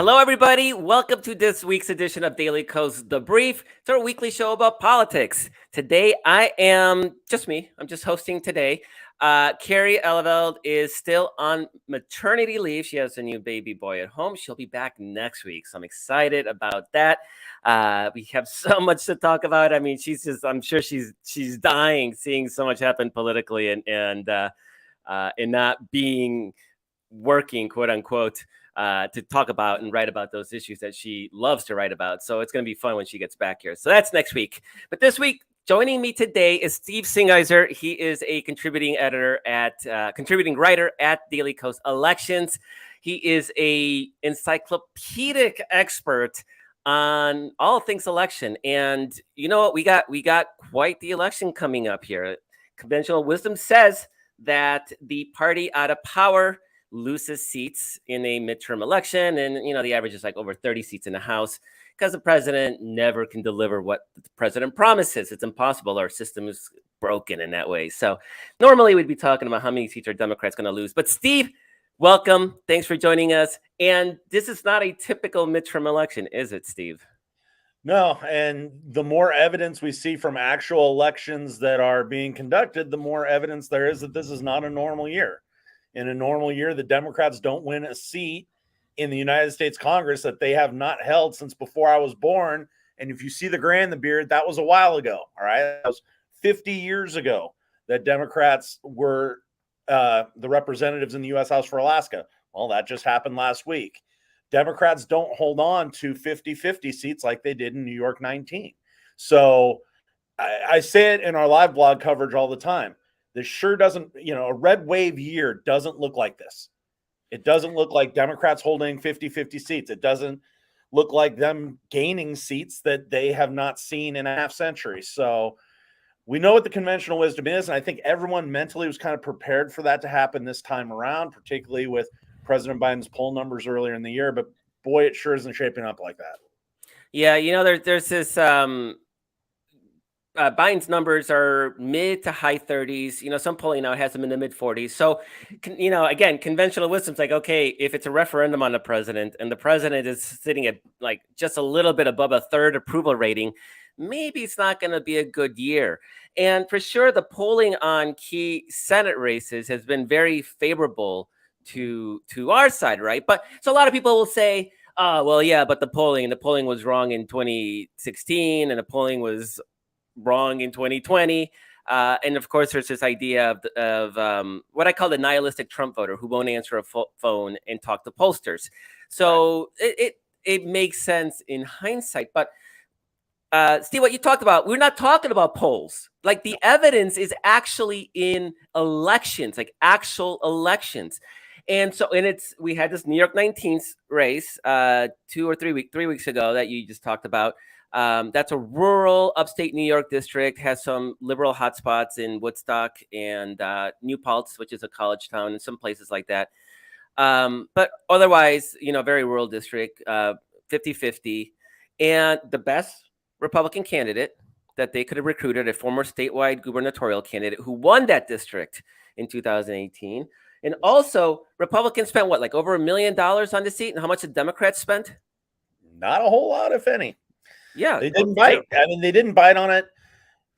Hello, everybody. Welcome to this week's edition of Daily Kos The Brief. It's our weekly show about politics. Today, I am just me. I'm just hosting today. Carrie Eleveld is still on maternity leave. She has a new baby boy at home. She'll be back next week, so I'm excited about that. We have so much to talk about. I mean, I'm sure she's dying seeing so much happen politically and not being working, quote unquote, to talk about and write about those issues that she loves to write about. So it's going to be fun when she gets back here. So that's next week. But this week, joining me today is Steve Singheiser. He is a contributing writer at Daily Kos Elections. He is a encyclopedic expert on all things election. And you know what? We got quite the election coming up here. Conventional wisdom says that the party out of power loses seats in a midterm election. And, the average is like over 30 seats in the House because the president never can deliver what the president promises. It's impossible. Our system is broken in that way. So normally we'd be talking about how many seats are Democrats going to lose. But Steve, welcome. Thanks for joining us. And this is not a typical midterm election, is it, Steve? No, and the more evidence we see from actual elections that are being conducted, the more evidence there is that this is not a normal year. In a normal year, the Democrats don't win a seat in the United States Congress that they have not held since before I was born. And if you see the gray in the beard, that was a while ago. All right. That was 50 years ago that Democrats were the representatives in the U.S. House for Alaska. Well, that just happened last week. Democrats don't hold on to 50-50 seats like they did in New York 19. So I say it in our live blog coverage all the time. This sure doesn't, a red wave year doesn't look like this. It doesn't look like Democrats holding 50-50 seats. It doesn't look like them gaining seats that they have not seen in a half century. So we know what the conventional wisdom is, and I think everyone mentally was kind of prepared for that to happen this time around, particularly with President Biden's poll numbers earlier in the year. But boy, it sure isn't shaping up like that. Yeah, there's this Biden's numbers are mid to high 30s. Some polling now has them in the mid 40s. So, again, conventional wisdom's like, okay, if it's a referendum on the president and the president is sitting at like just a little bit above a third approval rating, maybe it's not going to be a good year. And for sure, the polling on key Senate races has been very favorable to our side, right? But so a lot of people will say, oh, well, yeah, but the polling was wrong in 2016 and the polling was wrong in 2020. And of course, there's this idea of what I call the nihilistic Trump voter who won't answer a phone and talk to pollsters. So it makes sense in hindsight. But Steve, what you talked about, we're not talking about polls. Like the evidence is actually in elections, like actual elections. And we had this New York 19th race 3 weeks ago that you just talked about. That's a rural upstate New York district, has some liberal hotspots in Woodstock and New Paltz, which is a college town, and some places like that. But otherwise, very rural district, 50-50. And the best Republican candidate that they could have recruited, a former statewide gubernatorial candidate who won that district in 2018. And also, Republicans spent like over $1 million on the seat? And how much the Democrats spent? Not a whole lot, if any. Yeah. They didn't bite. I mean, they didn't bite on it.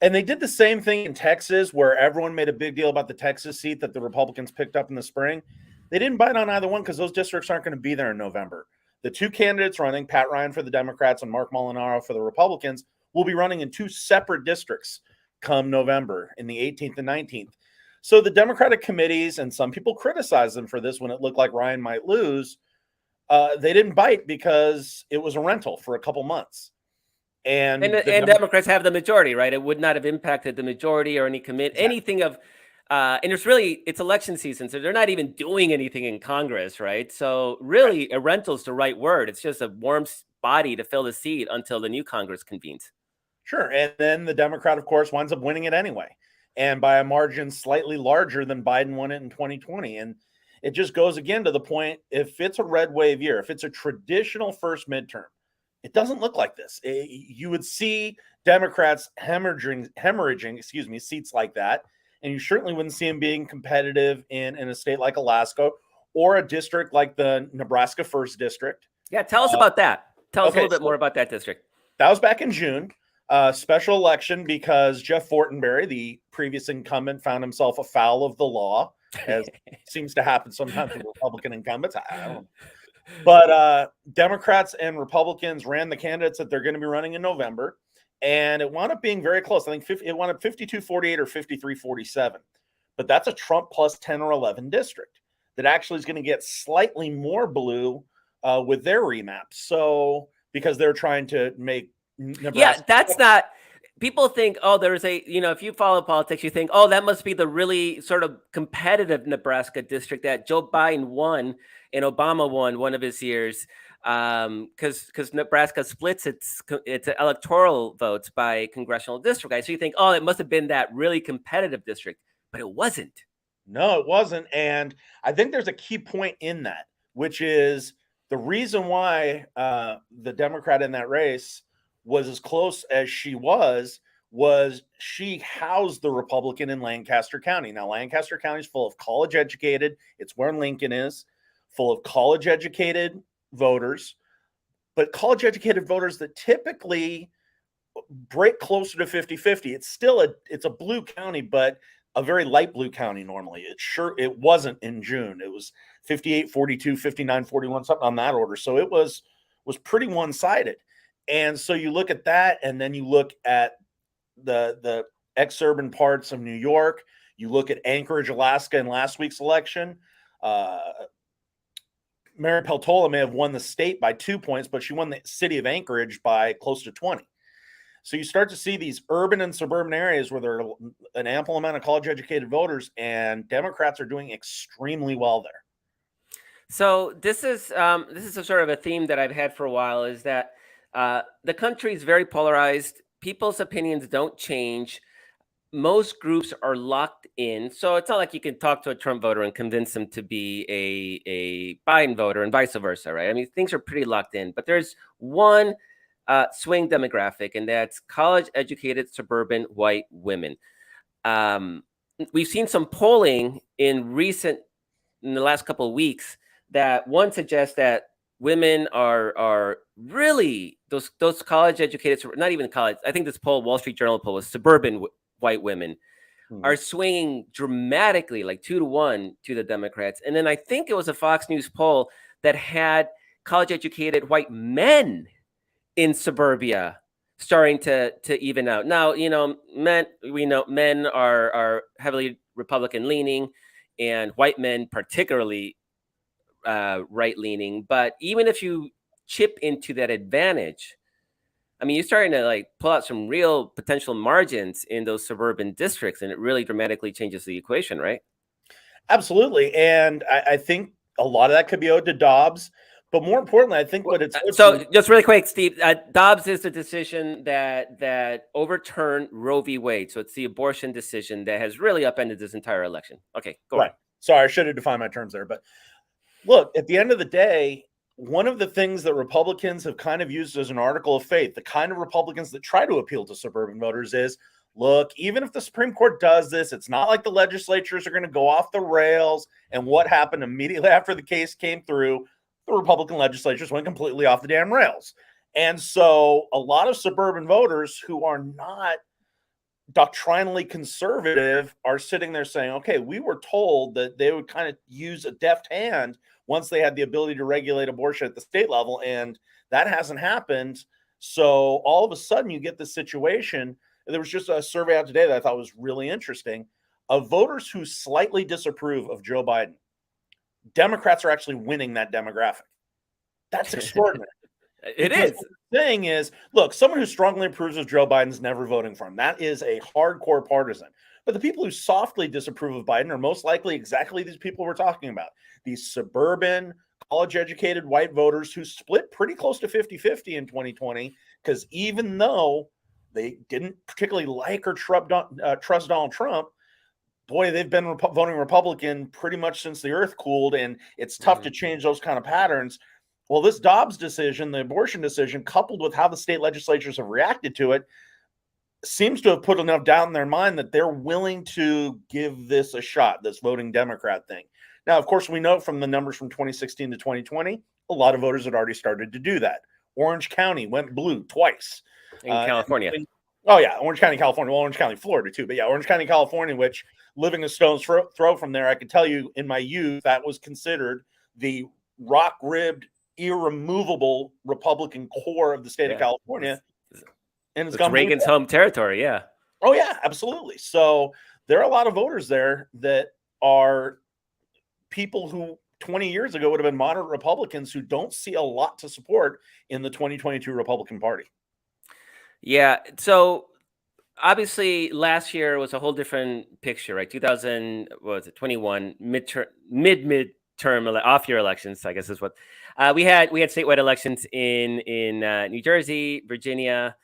And they did the same thing in Texas, where everyone made a big deal about the Texas seat that the Republicans picked up in the spring. They didn't bite on either one because those districts aren't going to be there in November. The two candidates running, Pat Ryan for the Democrats and Mark Molinaro for the Republicans, will be running in two separate districts come November, in the 18th and 19th. So the Democratic committees, and some people criticize them for this when it looked like Ryan might lose, they didn't bite because it was a rental for a couple months. And Democrats have the majority, right? It would not have impacted the majority or anything of, and it's election season, so they're not even doing anything in Congress, right? So really, a rental's the right word. It's just a warm body to fill the seat until the new Congress convenes. Sure, and then the Democrat, of course, winds up winning it anyway, and by a margin slightly larger than Biden won it in 2020. And it just goes again to the point: if it's a red wave year, if it's a traditional first midterm, it doesn't look like this. You would see Democrats hemorrhaging, seats like that. And you certainly wouldn't see them being competitive in a state like Alaska or a district like the Nebraska 1st District, Yeah, tell us about that. Tell us a Okay, little bit more about that district. that was back in June. Special election because Jeff Fortenberry, the previous incumbent, found himself afoul of the law, as seems to happen sometimes with Republican incumbents. I don't know. But Democrats and Republicans ran the candidates that they're going to be running in November, and it wound up being very close. I think it wound up 52-48 or 53-47. But that's a Trump plus 10 or 11 district that actually is going to get slightly more blue with their remap. So because they're trying to make Nebraska. Yeah, that's not. People think, oh, there's a, if you follow politics, you think, oh, that must be the really sort of competitive Nebraska district that Joe Biden won and Obama won one of his years, because Nebraska splits its electoral votes by congressional district. Right? So you think, oh, it must have been that really competitive district, but it wasn't. No, it wasn't. And I think there's a key point in that, which is the reason why the Democrat in that race was as close as she was she housed the Republican in Lancaster County. Now, Lancaster County is full of college educated. It's where Lincoln is, full of college educated voters, but college educated voters that typically break closer to 50-50. It's a blue county, but a very light blue county normally. It wasn't in June. It was 58-42, 59-41, something on that order. So it was pretty one-sided. And so you look at that, and then you look at the exurban parts of New York. You look at Anchorage, Alaska in last week's election. Mary Peltola may have won the state by 2 points, but she won the city of Anchorage by close to 20. So you start to see these urban and suburban areas where there are an ample amount of college-educated voters, and Democrats are doing extremely well there. So this is a sort of a theme that I've had for a while, is that the country is very polarized. People's opinions don't change. Most groups are locked in. So it's not like you can talk to a Trump voter and convince them to be a Biden voter and vice versa, right? I mean, things are pretty locked in. But there's one swing demographic, and that's college-educated suburban white women. We've seen some polling in the last couple of weeks that one suggests that women are really those college-educated, not even college. I think this poll, Wall Street Journal poll, was suburban white women are swinging dramatically, like 2-1 to the Democrats. And then I think it was a Fox News poll that had college-educated white men in suburbia starting to even out. Now, men are heavily Republican leaning, and white men particularly right leaning. But even if you chip into that advantage, I mean, you're starting to like pull out some real potential margins in those suburban districts, and it really dramatically changes the equation, right? Absolutely. And I think a lot of that could be owed to Dobbs. But more importantly, I think what it's so just really quick, Steve. Dobbs is the decision that overturned Roe v. Wade. So it's the abortion decision that has really upended this entire election. Okay, go right. on. Sorry, I should have defined my terms there. But look, at the end of the day, one of the things that Republicans have kind of used as an article of faith, the kind of Republicans that try to appeal to suburban voters, is, look, even if the Supreme Court does this, it's not like the legislatures are going to go off the rails. And what happened immediately after the case came through? The Republican legislatures went completely off the damn rails. And so a lot of suburban voters who are not doctrinally conservative are sitting there saying, okay, we were told that they would kind of use a deft hand once they had the ability to regulate abortion at the state level, and that hasn't happened. So all of a sudden you get this situation. There was just a survey out today that I thought was really interesting of voters who slightly disapprove of Joe Biden. Democrats are actually winning that demographic. That's extraordinary. It is. What the thing is, look, someone who strongly approves of Joe Biden's never voting for him. That is a hardcore partisan. But the people who softly disapprove of Biden are most likely exactly these people we're talking about. These suburban, college-educated white voters who split pretty close to 50-50 in 2020, because even though they didn't particularly like or trust Donald Trump, boy, they've been voting Republican pretty much since the earth cooled, and it's tough to change those kind of patterns. Well, this Dobbs decision, the abortion decision, coupled with how the state legislatures have reacted to it, seems to have put enough doubt in their mind that they're willing to give this a shot, this voting Democrat thing. Now, of course, we know from the numbers from 2016 to 2020, a lot of voters had already started to do that. Orange County went blue twice. In California. Oh, yeah. Orange County, California. Well, Orange County, Florida, too. But yeah, Orange County, California, which living a stone's throw from there, I can tell you in my youth, that was considered the rock-ribbed, irremovable Republican core of the state of California. And it's Reagan's home territory. Yeah. Oh, yeah, absolutely. So there are a lot of voters there that are people who 20 years ago would have been moderate Republicans who don't see a lot to support in the 2022 Republican Party. Yeah. So obviously last year was a whole different picture, right? 2021 midterm off-year elections, I guess is what we had statewide elections in New Jersey, Virginia,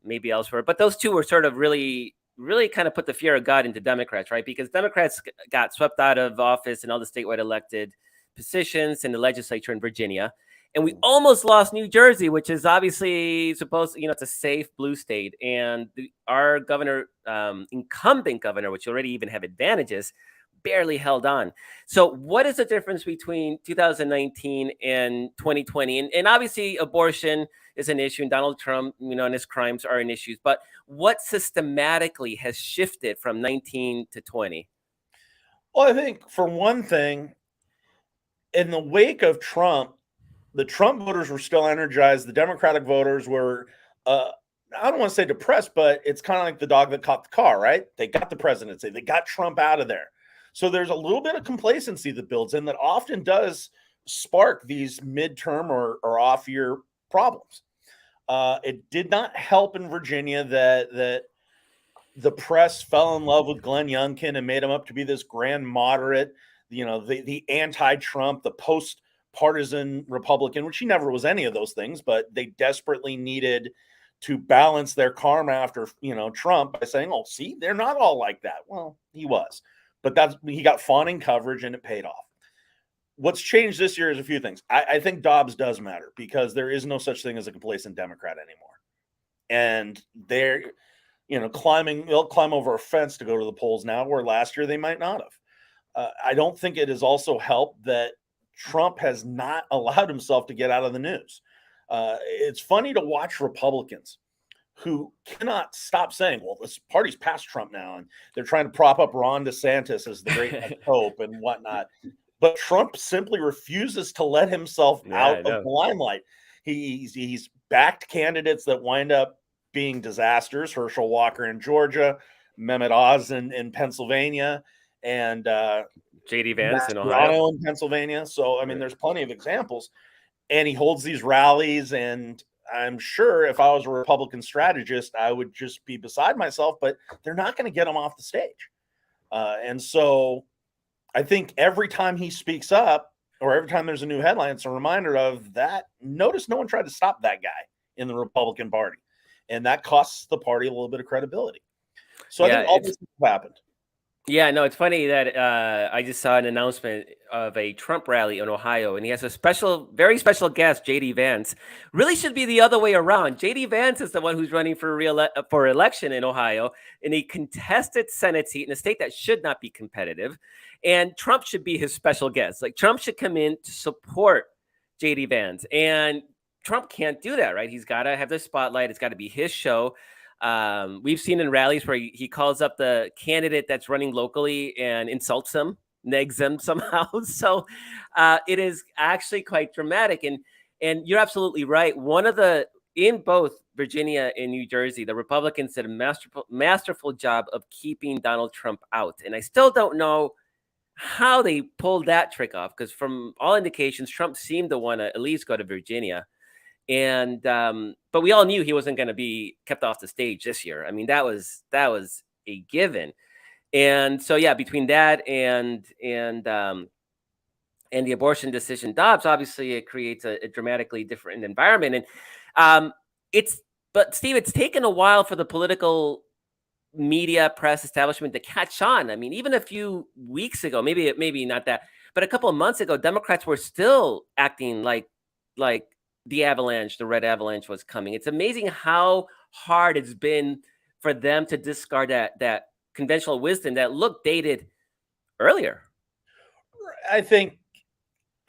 maybe elsewhere, but those two were sort of really kind of put the fear of God into Democrats, right? Because Democrats got swept out of office and all the statewide elected positions in the legislature in Virginia. And we almost lost New Jersey, which is obviously supposed, it's a safe blue state. And our governor, incumbent governor, which already even have advantages, barely held on. So what is the difference between 2019 and 2020? And obviously abortion is an issue, and Donald Trump, and his crimes are an issue. But what systematically has shifted from 19 to 20? Well, I think for one thing, in the wake of Trump, the Trump voters were still energized. The Democratic voters were, I don't want to say depressed, but it's kind of like the dog that caught the car, right? They got the presidency. They got Trump out of there. So there's a little bit of complacency that builds in that often does spark these midterm or off-year problems. It did not help in Virginia that the press fell in love with Glenn Youngkin and made him up to be this grand moderate, the anti-Trump, the post-partisan Republican, which he never was any of those things, but they desperately needed to balance their karma after, Trump by saying, oh, see, they're not all like that. Well, he was, but he got fawning coverage and it paid off. What's changed this year is a few things. I think Dobbs does matter because there is no such thing as a complacent Democrat anymore. And they're, they'll climb over a fence to go to the polls now, where last year they might not have. I don't think it has also helped that Trump has not allowed himself to get out of the news. It's funny to watch Republicans who cannot stop saying, well, this party's past Trump now, and they're trying to prop up Ron DeSantis as the great hope and whatnot. But Trump simply refuses to let himself out of the limelight. He's backed candidates that wind up being disasters. Herschel Walker in Georgia, Mehmet Oz in Pennsylvania, and J.D. Vance in Ohio. In Pennsylvania. So, I mean, there's plenty of examples. And he holds these rallies, and I'm sure if I was a Republican strategist, I would just be beside myself, but they're not going to get him off the stage. And so I think every time he speaks up or every time there's a new headline, it's a reminder of that. Notice no one tried to stop that guy in the Republican Party. And that costs the party a little bit of credibility. So I think all this happened. Yeah, no, it's funny that I just saw an announcement of a Trump rally in Ohio, and he has a very special guest, J.D. Vance. Really should be the other way around. J.D. Vance is the one who's running for election in Ohio in a contested Senate seat in a state that should not be competitive, and Trump should be his special guest. Like, Trump should come in to support J.D. Vance, and Trump can't do that, right? He's got to have the spotlight. It's got to be his show. We've seen in rallies where he calls up the candidate that's running locally and insults him, negs him somehow. So it is actually quite dramatic. And you're absolutely right. In both Virginia and New Jersey, the Republicans did a masterful job of keeping Donald Trump out. And I still don't know how they pulled that trick off, because from all indications, Trump seemed to want to at least go to Virginia. And but we all knew he wasn't going to be kept off the stage this year. I mean, that was a given. And so, yeah, between that and the abortion decision, Dobbs, obviously it creates a dramatically different environment. And but Steve, it's taken a while for the political media, press establishment to catch on. I mean, even a few weeks ago, maybe not that, but a couple of months ago, Democrats were still acting like the red avalanche was coming. It's amazing how hard it's been for them to discard that conventional wisdom that looked dated earlier. I think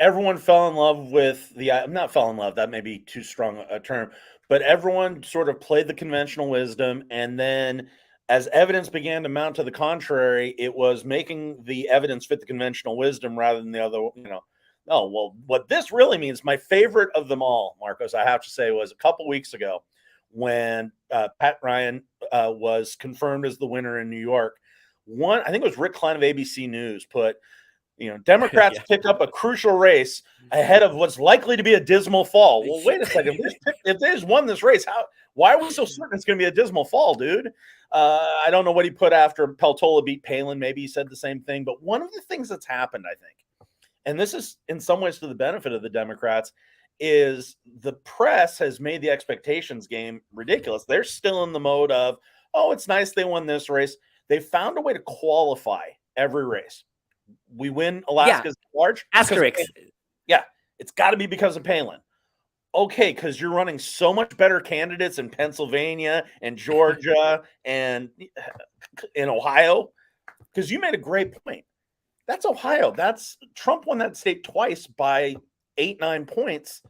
everyone fell in love with not fell in love, that may be too strong a term, but everyone sort of played the conventional wisdom. And then as evidence began to mount to the contrary, it was making the evidence fit the conventional wisdom rather than the other, Oh, well, what this really means, my favorite of them all, Marcos, I have to say, was a couple weeks ago when Pat Ryan was confirmed as the winner in New York. I think it was Rick Klein of ABC News put, Democrats Yeah. pick up a crucial race ahead of what's likely to be a dismal fall. Well, wait a second. If they just won this race, why are we so certain it's going to be a dismal fall, dude? I don't know what he put after Peltola beat Palin. Maybe he said the same thing. But one of the things that's happened, I think, and this is in some ways to the benefit of the Democrats, is the press has made the expectations game ridiculous. They're still in the mode of, oh, it's nice they won this race. They found a way to qualify every race. We win Alaska's large. Asterisks. Yeah, it's got to be because of Palin. Okay, because you're running so much better candidates in Pennsylvania and Georgia and in Ohio. Because you made a great point. That's Ohio. Trump won that state twice by 8-9 points.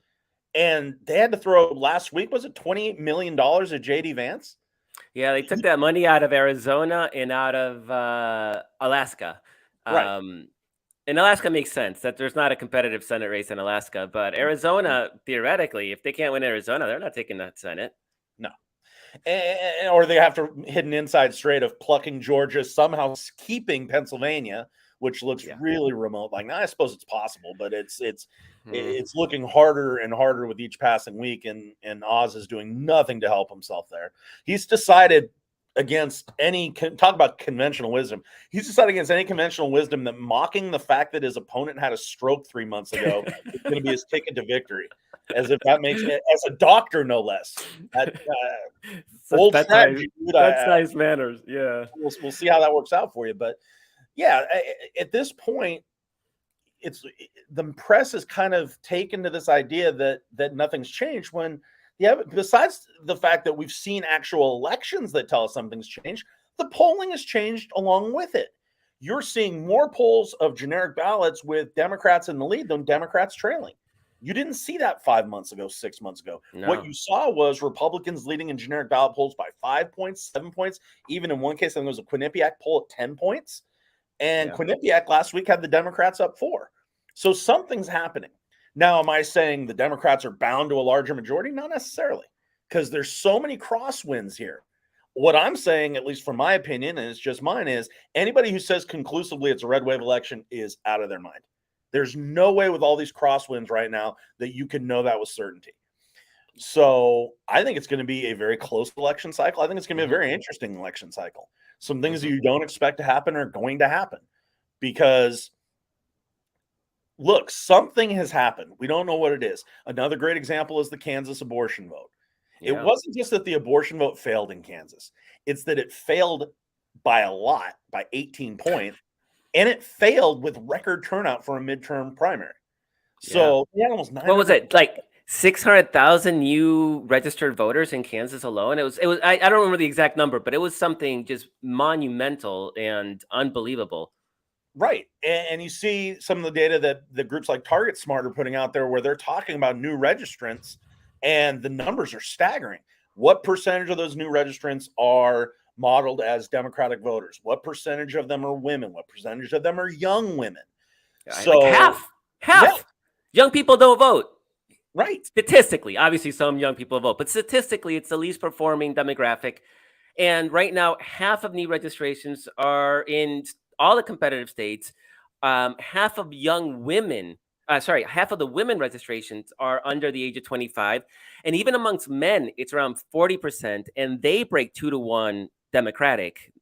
And they had to throw last week, was it $28 million at JD Vance? Yeah, they took that money out of Arizona and out of Alaska. Right. And Alaska makes sense that there's not a competitive Senate race in Alaska, but Arizona, theoretically, if they can't win Arizona, they're not taking that Senate. No. Or they have to hit an inside straight of plucking Georgia, somehow keeping Pennsylvania, which looks really remote. Like, I suppose it's possible, but it's looking harder and harder with each passing week, and Oz is doing nothing to help himself there. He's decided against talk about conventional wisdom. He's decided against any conventional wisdom that mocking the fact that his opponent had a stroke 3 months ago is going to be his ticket to victory, as if that makes it, as a doctor, no less. Old strategy, dude. That's nice manners. Yeah, we'll see how that works out for you, but yeah, at this point, the press is kind of taken to this idea that nothing's changed when, besides the fact that we've seen actual elections that tell us something's changed, the polling has changed along with it. You're seeing more polls of generic ballots with Democrats in the lead than Democrats trailing. You didn't see that 5 months ago, 6 months ago. No. What you saw was Republicans leading in generic ballot polls by 5 points, 7 points. Even in one case, I think there was a Quinnipiac poll at 10 points. And Quinnipiac last week had the Democrats up 4. So something's happening. Now, am I saying the Democrats are bound to a larger majority? Not necessarily, because there's so many crosswinds here. What I'm saying, at least from my opinion, and it's just mine, is anybody who says conclusively it's a red wave election is out of their mind. There's no way with all these crosswinds right now that you can know that with certainty. So I think it's going to be a very close election cycle. I think it's going to be a very interesting election cycle. Some things that you don't expect to happen are going to happen because, look, something has happened. We don't know what it is. Another great example is the Kansas abortion vote. Yeah. It wasn't just that the abortion vote failed in Kansas. It's that it failed by a lot, by 18 points, and it failed with record turnout for a midterm primary. So we had almost 900. What was it, like 600,000 new registered voters in Kansas alone? It was. I don't remember the exact number, but it was something just monumental and unbelievable. Right. And you see some of the data that the groups like Target Smart are putting out there where they're talking about new registrants, and the numbers are staggering. What percentage of those new registrants are modeled as Democratic voters? What percentage of them are women? What percentage of them are young women? So like half. Yeah. Young people don't vote. Right. Statistically, obviously some young people vote, but statistically it's the least performing demographic. And right now, half of new registrations are in all the competitive states. Half of young women, half of the women registrations are under the age of 25. And even amongst men, it's around 40%, and they break 2-1 Democratic,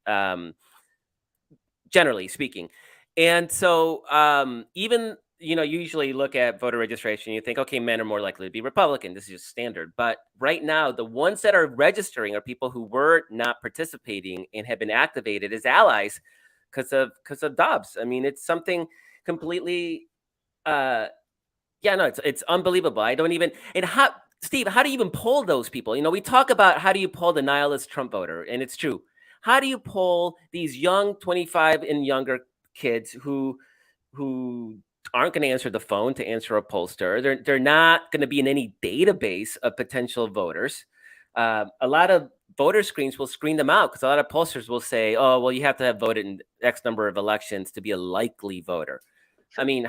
generally speaking. And so even, you usually look at voter registration, you think, okay, men are more likely to be Republican. This is just standard. But right now, the ones that are registering are people who were not participating and have been activated as allies because of Dobbs. I mean, it's something completely, it's unbelievable. I don't even, Steve, how do you even poll those people? We talk about how do you poll the nihilist Trump voter, and it's true. How do you poll these young 25 and younger kids who aren't going to answer the phone to answer a pollster. They're not going to be in any database of potential voters. A lot of voter screens will screen them out because a lot of pollsters will say, "Oh, well, you have to have voted in X number of elections to be a likely voter." Sure. I mean,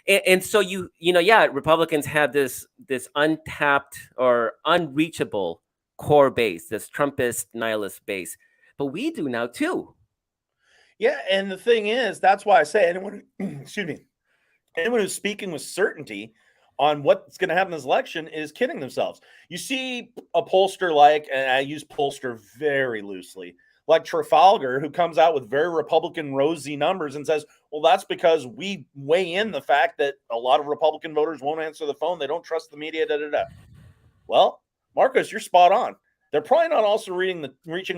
and so yeah, Republicans have this untapped or unreachable core base, this Trumpist nihilist base, but we do now too. Yeah, and the thing is, that's why I say anyone, excuse me, anyone who's speaking with certainty on what's going to happen in this election is kidding themselves. You see a pollster like, and I use pollster very loosely, like Trafalgar, who comes out with very Republican rosy numbers and says, well, that's because we weigh in the fact that a lot of Republican voters won't answer the phone. They don't trust the media, da, da, da. Well, Marcos, you're spot on. They're probably not also reaching the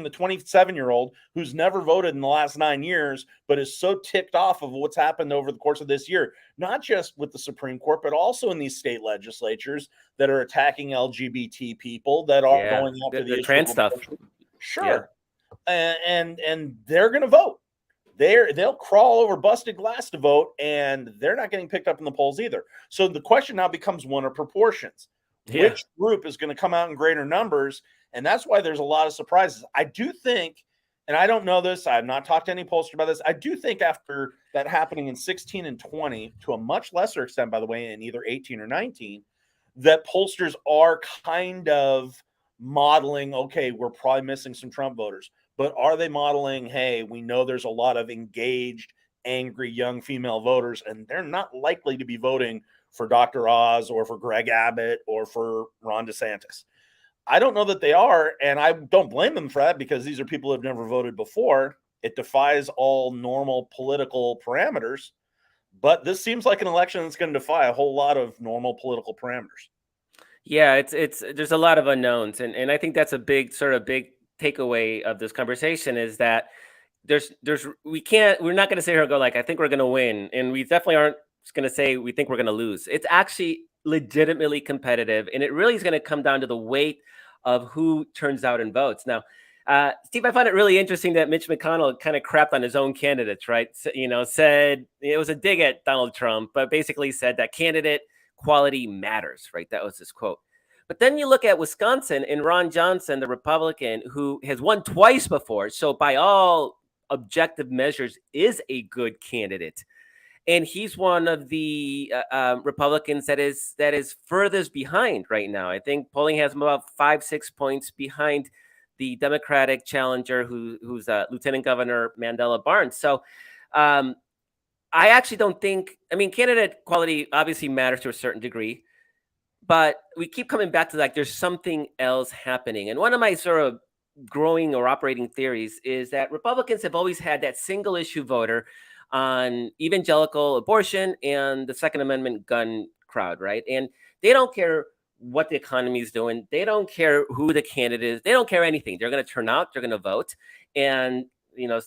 27-year-old who's never voted in the last 9 years, but is so ticked off of what's happened over the course of this year, not just with the Supreme Court, but also in these state legislatures that are attacking LGBT people, that are going after the issue trans of stuff. abortion. Sure. Yeah. And they're going to vote. They'll crawl over busted glass to vote, and they're not getting picked up in the polls either. So the question now becomes one of proportions. Yeah. Which group is going to come out in greater numbers? And that's why there's a lot of surprises. I do think, and I don't know this, I've not talked to any pollster about this, I do think after that happening in 16 and 20, to a much lesser extent, by the way, in either 18 or 19, that pollsters are kind of modeling, okay, we're probably missing some Trump voters. But are they modeling, hey, we know there's a lot of engaged, angry young female voters, and they're not likely to be voting for Dr. Oz or for Greg Abbott or for Ron DeSantis. I don't know that they are, and I don't blame them for that because these are people who have never voted before. It defies all normal political parameters, but this seems like an election that's going to defy a whole lot of normal political parameters. Yeah, it's there's a lot of unknowns, and I think that's a big takeaway of this conversation is that we're not going to sit here and go like I think we're going to win, and we definitely aren't going to say we think we're going to lose. It's actually legitimately competitive, and it really is going to come down to the weight of who turns out and votes. Now, Steve, I find it really interesting that Mitch McConnell kind of crapped on his own candidates, right? Said it was a dig at Donald Trump, but basically said that candidate quality matters, right? That was his quote. But then you look at Wisconsin and Ron Johnson, the Republican, who has won twice before. So by all objective measures is a good candidate. And he's one of the Republicans that is furthest behind right now. I think polling has him about 5-6 points behind the Democratic challenger, who's Lieutenant Governor Mandela Barnes. So I actually don't think. I mean, candidate quality obviously matters to a certain degree, but we keep coming back to like there's something else happening. And one of my sort of growing or operating theories is that Republicans have always had that single issue voter on evangelical abortion and the Second Amendment gun crowd, right? And they don't care what the economy is doing. They don't care who the candidate is. They don't care anything. They're going to turn out. They're going to vote. And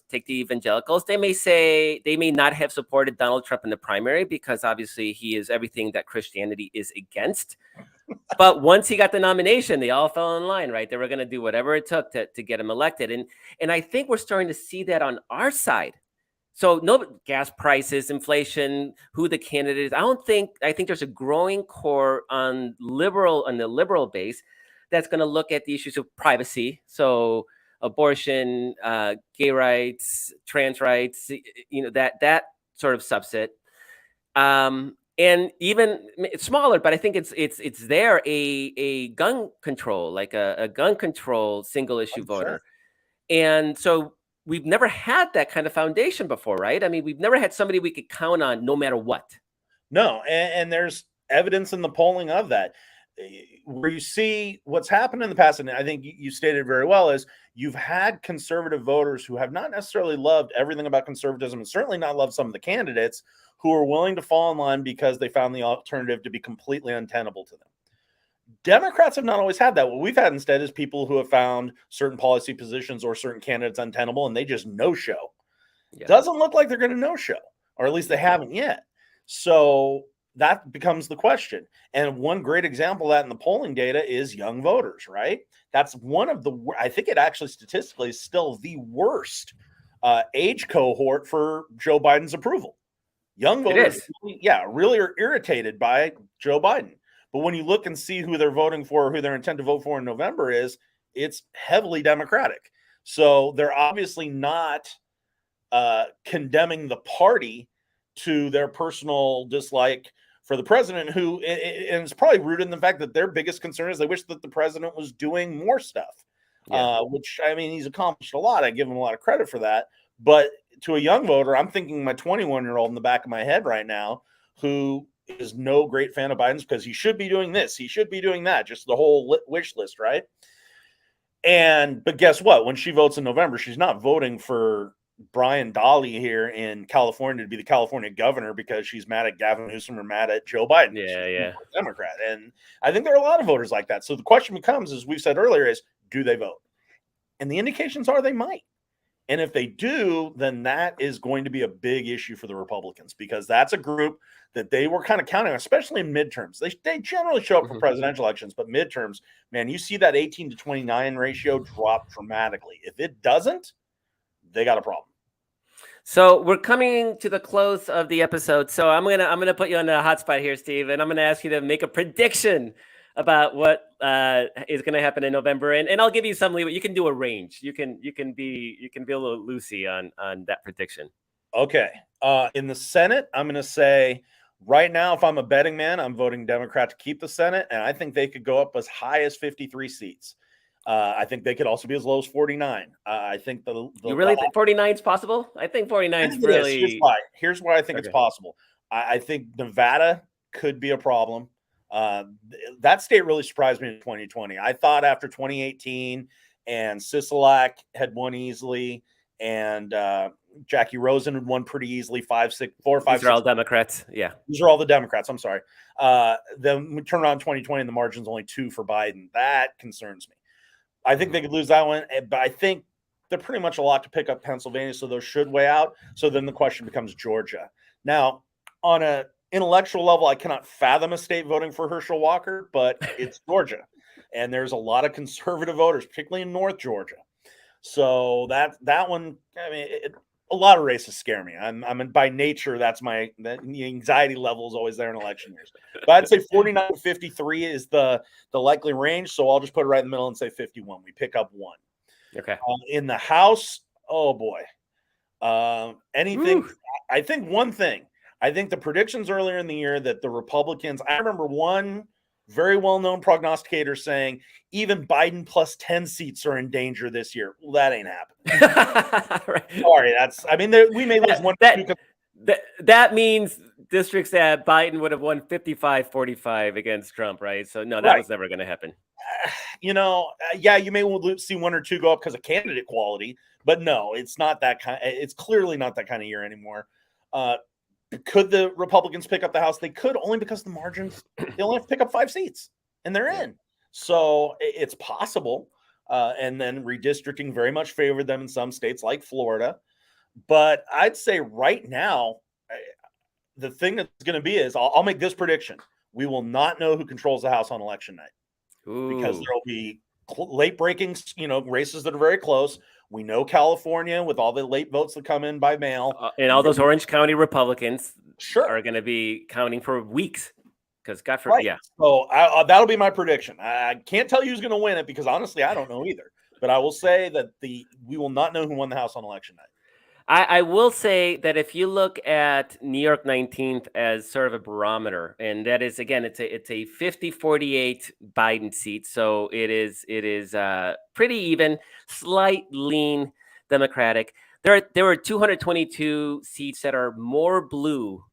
take the evangelicals. They may not have supported Donald Trump in the primary because obviously he is everything that Christianity is against. But once he got the nomination, they all fell in line, right? They were going to do whatever it took to get him elected. And I think we're starting to see that on our side. So no gas prices, inflation, who the candidate is. I think there's a growing core on the liberal base that's going to look at the issues of privacy. So abortion, gay rights, trans rights, that sort of subset. And even it's smaller, but I think it's there a gun control, like a gun control single issue voter. Sure. And so we've never had that kind of foundation before, right? I mean, we've never had somebody we could count on no matter what. No, and there's evidence in the polling of that. Where you see what's happened in the past, and I think you stated very well, is you've had conservative voters who have not necessarily loved everything about conservatism and certainly not loved some of the candidates who are willing to fall in line because they found the alternative to be completely untenable to them. Democrats have not always had that. What we've had instead is people who have found certain policy positions or certain candidates untenable and they just no-show. Yeah. Doesn't look like they're going to no-show, or at least they haven't yet. So that becomes the question. And one great example of that in the polling data is young voters, right? That's one of the, I think it actually statistically is still the worst age cohort for Joe Biden's approval. Young It voters, is. really are irritated by Joe Biden. But when you look and see who they're voting for, who they're intent to vote for in November it's heavily Democratic. So they're obviously not condemning the party to their personal dislike for the president, who, and it's probably rooted in the fact that their biggest concern is they wish that the president was doing more stuff, which, I mean, he's accomplished a lot. I give him a lot of credit for that. But to a young voter, I'm thinking my 21-year-old in the back of my head right now, who is no great fan of Biden's because he should be doing this, he should be doing that, just the whole wish list, right? But guess what? When she votes in November, she's not voting for Brian Dahle here in California to be the California governor because she's mad at Gavin Newsom or mad at Joe Biden. Yeah. She's a Democrat. And I think there are a lot of voters like that. So the question becomes, as we've said earlier, is do they vote? And the indications are they might. And if they do, then that is going to be a big issue for the Republicans, because that's a group that they were kind of counting on, especially in midterms. They generally show up for presidential elections, but midterms, man, you see that 18 to 29 ratio drop dramatically. If it doesn't, they got a problem. So we're coming to the close of the episode. So I'm gonna put you on the hot spot here, Steve, and I'm gonna ask you to make a prediction about what is going to happen in November, and I'll give you some leeway. You can do a range. You can be a little loosey on that prediction. Okay. In the Senate, I'm going to say right now, if I'm a betting man, I'm voting Democrat to keep the Senate, and I think they could go up as high as 53 seats. I think they could also be as low as 49. I think you really think 49 is possible? I think 49 is really. Here's why I think it's possible. I think Nevada could be a problem. That state really surprised me in 2020. I thought after 2018 and Sisolak had won easily, and Jackie Rosen had won pretty easily, 4 or 5. These are all Democrats. Yeah, these are all the Democrats. I'm sorry. Then we turn around 2020 and the margin's only 2 for Biden. That concerns me. I think they could lose that one, but I think they're pretty much a lot to pick up Pennsylvania, so those should weigh out. So then the question becomes Georgia. Now, on a intellectual level, I cannot fathom a state voting for Herschel Walker, but it's Georgia, and there's a lot of conservative voters, particularly in North Georgia. So that one, I mean, a lot of races scare me. I'm by nature, the anxiety level is always there in election years. But I'd say 49 to 53 is the likely range. So I'll just put it right in the middle and say 51. We pick up 1. Okay. In the House, oh boy, anything. Ooh. I think one thing. I think the predictions earlier in the year that the Republicans, I remember one very well-known prognosticator saying even Biden plus 10 seats are in danger this year. Well, that ain't happening. Right. Sorry, we may lose one. That means districts that Biden would have won 55-45 against Trump, right? So no, that was never going to happen. You may see 1 or 2 go up because of candidate quality, but no, it's not that kind. It's clearly not that kind of year anymore. Could the Republicans pick up the House? They could, only because the margins, they only have to pick up 5 seats and they're in. So it's possible. And then redistricting very much favored them in some states like Florida. But I'd say right now, the thing that's going to be is I'll make this prediction. We will not know who controls the House on election night. Ooh. Because there will be late breaking, races that are very close. We know California, with all the late votes that come in by mail. And all those Orange County Republicans are going to be counting for weeks. Because God forbid, yeah. So that'll be my prediction. I can't tell you who's going to win it because honestly, I don't know either. But I will say that we will not know who won the House on election night. I will say that if you look at New York 19th as sort of a barometer, and that is, again, it's a 50-48 Biden seat. So it is pretty even, slight lean Democratic. There were 222 seats that are more blue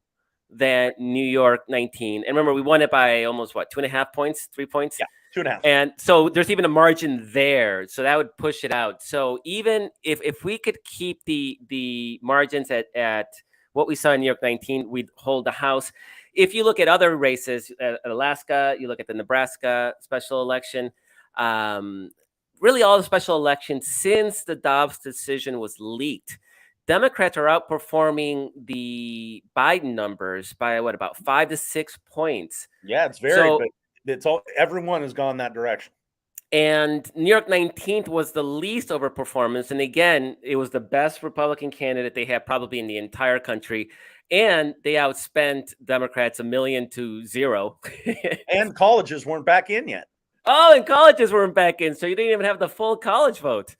than New York 19. And remember, we won it by almost 2.5 points, 3 points? Yeah, 2.5. And so there's even a margin there. So that would push it out. So even if we could keep the margins at what we saw in New York 19, we'd hold the House. If you look at other races, Alaska, you look at the Nebraska special election, really all the special elections since the Dobbs decision was leaked, Democrats are outperforming the Biden numbers by about 5 to 6 points. Yeah, it's very. But it's all. Everyone has gone that direction. And New York 19th was the least overperformance. And again, it was the best Republican candidate they had probably in the entire country. And they outspent Democrats 1,000,000 to 0. And colleges weren't back in yet. Oh, and colleges weren't back in. So you didn't even have the full college vote.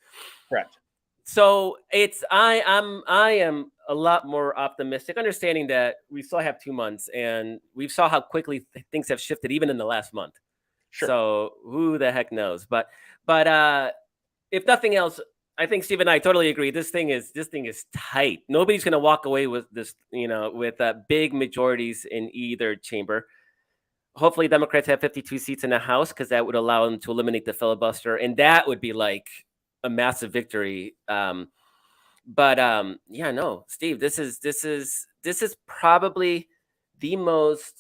Correct. So I am a lot more optimistic, understanding that we still have 2 months and we saw how quickly things have shifted even in the last month. Sure. So who the heck knows? But if nothing else, I think Steve and I totally agree. This thing is tight. Nobody's going to walk away with this, with big majorities in either chamber. Hopefully, Democrats have 52 seats in the House because that would allow them to eliminate the filibuster, and that would be like a massive victory. Yeah, no, Steve, this is probably the most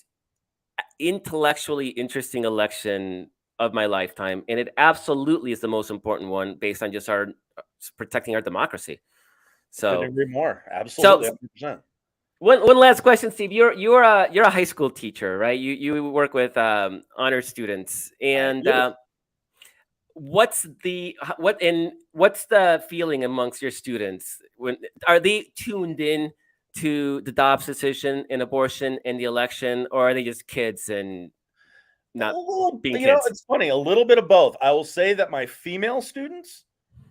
intellectually interesting election of my lifetime, and it absolutely is the most important one based on just our protecting our democracy. So couldn't agree more. Absolutely, 100%. One last question, Steve. You're a high school teacher, right? You work with honor students, and what's the feeling amongst your students? When are they tuned in to the Dobbs decision and abortion and the election, or are they just kids and not being kids? It's funny, a little bit of both. I will say that my female students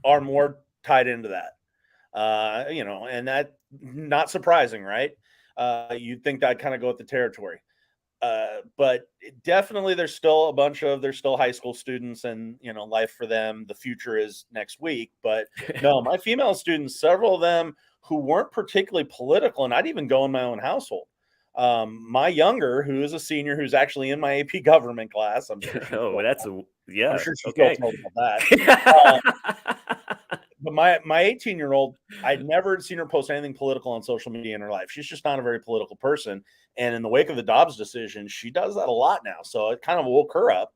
are more tied into that. And that not surprising, right? You'd think that'd kind of go with the territory. But definitely they're still high school students, and life for them, the future is next week. But no, my female students, several of them who weren't particularly political, and I'd even go in my own household. My younger, who is a senior, who's actually in my AP government class. I'm sure. I'm sure she's okay. told about that. But my 18-year-old, I'd never seen her post anything political on social media in her life. She's just not a very political person. And in the wake of the Dobbs decision, she does that a lot now. So it kind of woke her up,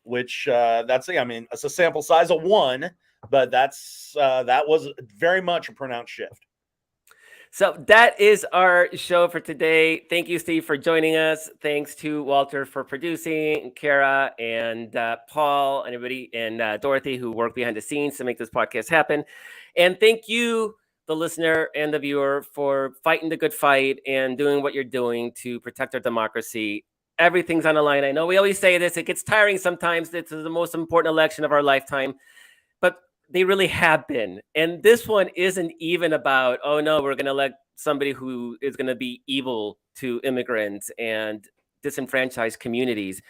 which it's a sample size of 1, but that was very much a pronounced shift. So that is our show for today. Thank you, Steve, for joining us. Thanks to Walter for producing, Kara and Paul, anybody, and Dorothy, who worked behind the scenes to make this podcast happen. And thank you, the listener and the viewer, for fighting the good fight and doing what you're doing to protect our democracy. Everything's on the line. I know we always say this. It gets tiring sometimes. This is the most important election of our lifetime. But they really have been. And this one isn't even about, oh, no, we're going to elect somebody who is going to be evil to immigrants and disenfranchised communities.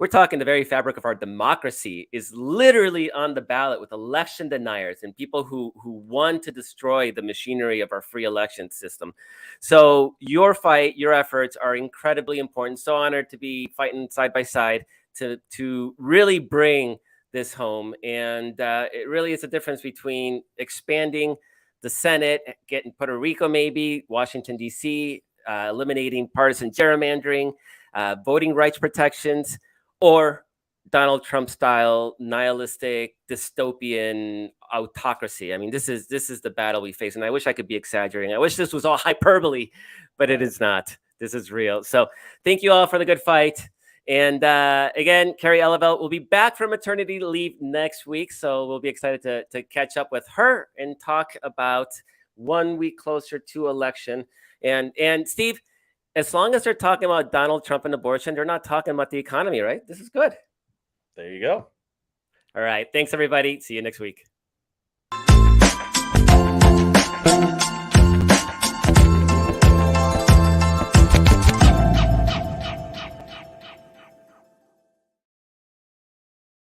We're talking the very fabric of our democracy is literally on the ballot with election deniers and people who want to destroy the machinery of our free election system. So your fight, your efforts are incredibly important. So honored to be fighting side by side to really bring this home. And it really is a difference between expanding the Senate, getting Puerto Rico, maybe Washington, D.C., eliminating partisan gerrymandering, voting rights protections, or Donald Trump style nihilistic dystopian autocracy. I mean, this is the battle we face. And I wish I could be exaggerating. I wish this was all hyperbole, but it is not. This is real. So thank you all for the good fight. And again, Carrie Elevelt will be back from maternity leave next week. So we'll be excited to catch up with her and talk about 1 week closer to election. And Steve, as long as they're talking about Donald Trump and abortion, they're not talking about the economy, right? This is good. There you go. All right. Thanks, everybody. See you next week.